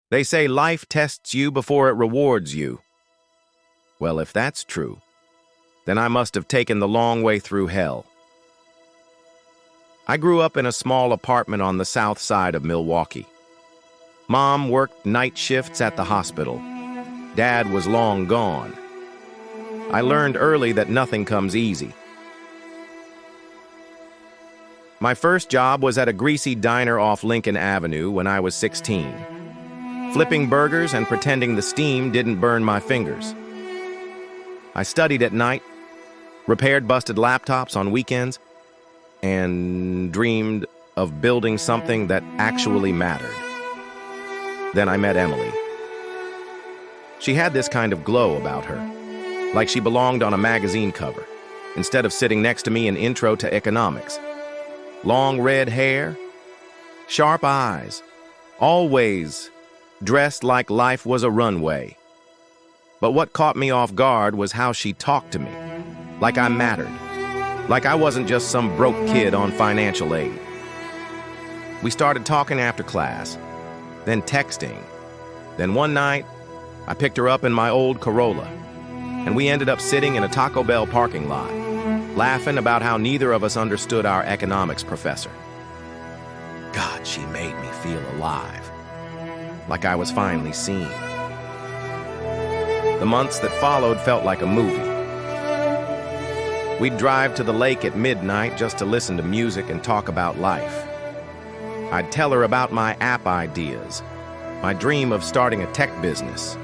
They say life tests you before it rewards you. Well, if that's true, then I must have taken the long way through hell. I grew up in a small apartment on the south side of Milwaukee. Mom worked night shifts at the hospital. Dad was long gone. I learned early that nothing comes easy. My first job was at a greasy diner off Lincoln Avenue when I was 16. Flipping burgers and pretending the steam didn't burn my fingers. I studied at night, repaired busted laptops on weekends, and dreamed of building something that actually mattered. Then I met Emily. She had this kind of glow about her, like she belonged on a magazine cover, instead of sitting next to me in Intro to Economics. Long red hair, sharp eyes, always dressed like life was a runway. But what caught me off guard was how she talked to me, like I mattered, like I wasn't just some broke kid on financial aid. We started talking after class, then texting. Then one night, I picked her up in my old Corolla, and we ended up sitting in a Taco Bell parking lot, laughing about how neither of us understood our economics professor. God, she made me feel alive, like I was finally seen. The months that followed felt like a movie. We'd drive to the lake at midnight just to listen to music and talk about life. I'd tell her about my app ideas, my dream of starting a tech business.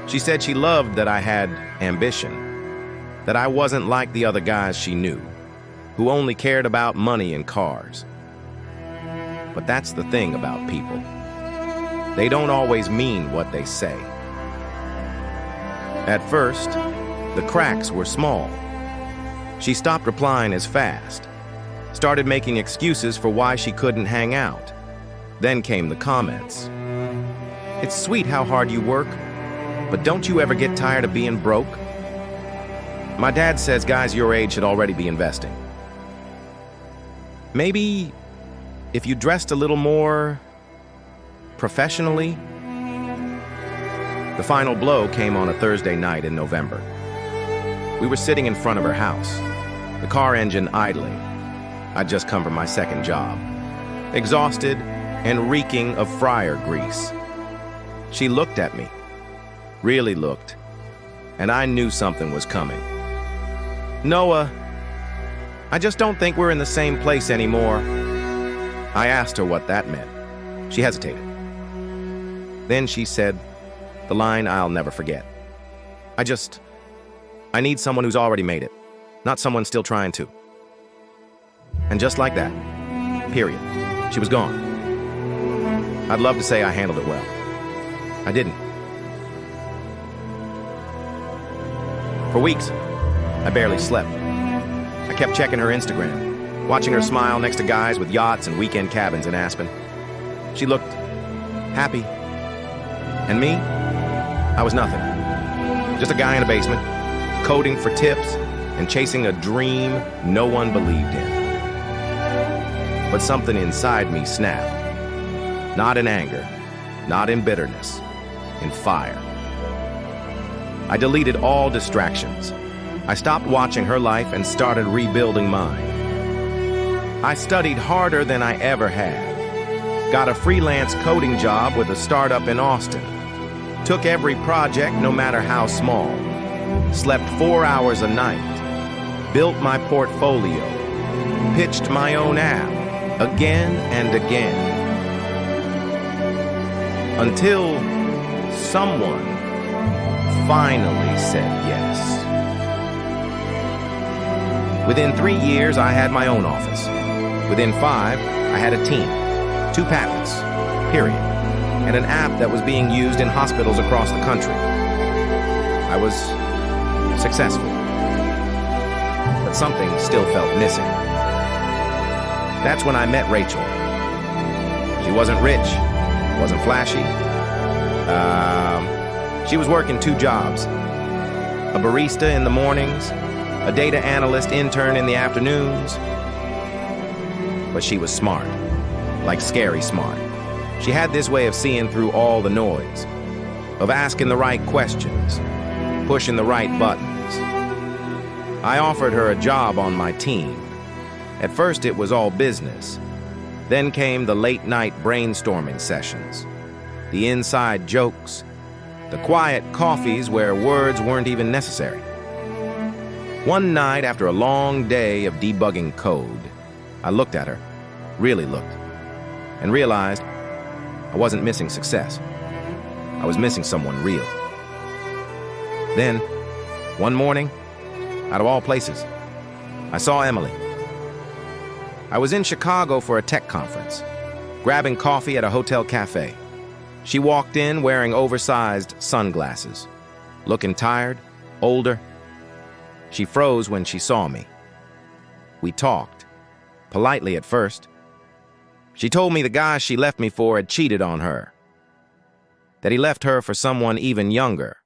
She said she loved that I had ambition, that I wasn't like the other guys she knew, who only cared about money and cars. But that's the thing about people. They don't always mean what they say. At first, the cracks were small. She stopped replying as fast, started making excuses for why she couldn't hang out. Then came the comments. It's sweet how hard you work, but don't you ever get tired of being broke? My dad says guys your age should already be investing. Maybe if you dressed a little more professionally? The final blow came on a Thursday night in November. We were sitting in front of her house, the car engine idling. I'd just come from my second job, exhausted and reeking of fryer grease. She looked at me, really looked, and I knew something was coming. Noah, I just don't think we're in the same place anymore. I asked her what that meant. She hesitated. Then she said the line I'll never forget. I need someone who's already made it, not someone still trying to. And just like that, period, she was gone. I'd love to say I handled it well. I didn't. For weeks, I barely slept. I kept checking her Instagram, watching her smile next to guys with yachts and weekend cabins in Aspen. She looked happy. And me? I was nothing. Just a guy in a basement, coding for tips and chasing a dream no one believed in. But something inside me snapped. Not in anger, not in bitterness, in fire. I deleted all distractions. I stopped watching her life and started rebuilding mine. I studied harder than I ever had. Got a freelance coding job with a startup in Austin. Took every project, no matter how small. Slept 4 hours a night. Built my portfolio. Pitched my own app. Again and again. Until someone finally said yes. Within 3 years, I had my own office. Within 5, I had a team, 2 patents, period, and an app that was being used in hospitals across the country. I was successful, but something still felt missing. That's when I met Rachel. She wasn't rich, wasn't flashy. She was working 2 jobs, a barista in the mornings, a data analyst intern in the afternoons. But she was smart, like scary smart. She had this way of seeing through all the noise, of asking the right questions, pushing the right buttons. I offered her a job on my team. At first it was all business. Then came the late-night brainstorming sessions, the inside jokes, the quiet coffees where words weren't even necessary. One night, after a long day of debugging code, I looked at her, really looked, and realized I wasn't missing success. I was missing someone real. Then, one morning, out of all places, I saw Emily. I was in Chicago for a tech conference, grabbing coffee at a hotel cafe. She walked in wearing oversized sunglasses, looking tired, older. She froze when she saw me. We talked, politely at first. She told me the guy she left me for had cheated on her, that he left her for someone even younger.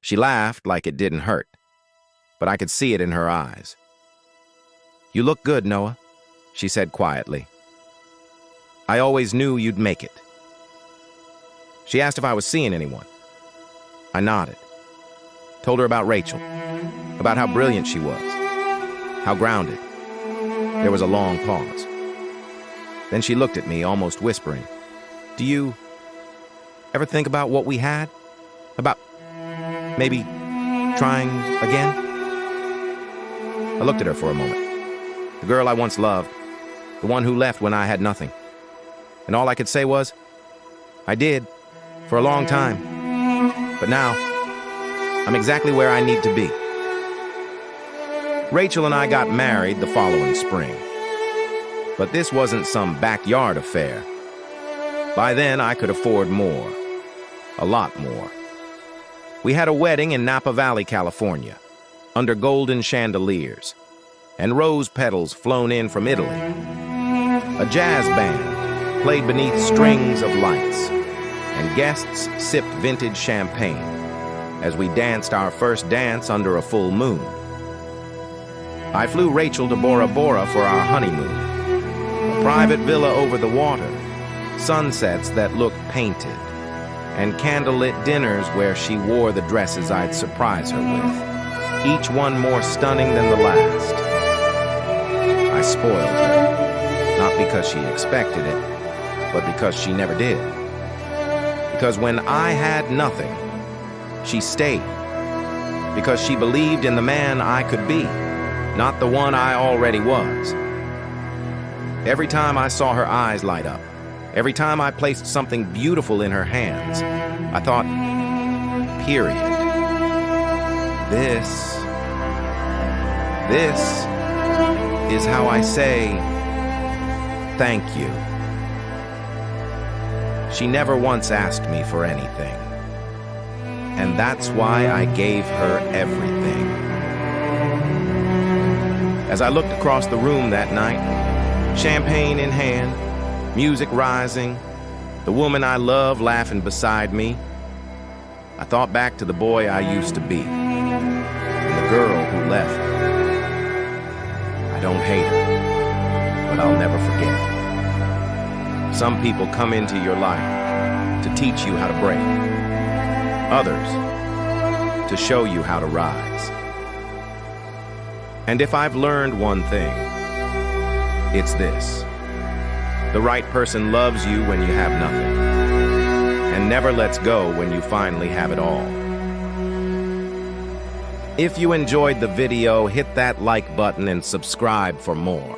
She laughed like it didn't hurt, but I could see it in her eyes. "You look good, Noah," she said quietly. "I always knew you'd make it." She asked if I was seeing anyone. I nodded, told her about Rachel, about how brilliant she was, how grounded. There was a long pause. Then she looked at me, almost whispering, "Do you ever think about what we had? About maybe trying again?" I looked at her for a moment. The girl I once loved, the one who left when I had nothing. And all I could say was, I did, for a long time. But now, I'm exactly where I need to be. Rachel and I got married the following spring. But this wasn't some backyard affair. By then, I could afford more. A lot more. We had a wedding in Napa Valley, California, under golden chandeliers, and rose petals flown in from Italy. A jazz band played beneath strings of lights, and guests sipped vintage champagne as we danced our first dance under a full moon. I flew Rachel to Bora Bora for our honeymoon, a private villa over the water, sunsets that looked painted, and candlelit dinners where she wore the dresses I'd surprise her with, each one more stunning than the last. I spoiled her, not because she expected it, but because she never did. Because when I had nothing, she stayed. Because she believed in the man I could be, not the one I already was. Every time I saw her eyes light up, every time I placed something beautiful in her hands, I thought, period. This is how I say thank you. She never once asked me for anything. And that's why I gave her everything. As I looked across the room that night, champagne in hand, music rising, the woman I love laughing beside me, I thought back to the boy I used to be, and the girl who left. I don't hate her, but I'll never forget. Some people come into your life to teach you how to break, others to show you how to rise. And if I've learned one thing, it's this. The right person loves you when you have nothing, and never lets go when you finally have it all. If you enjoyed the video, hit that like button and subscribe for more.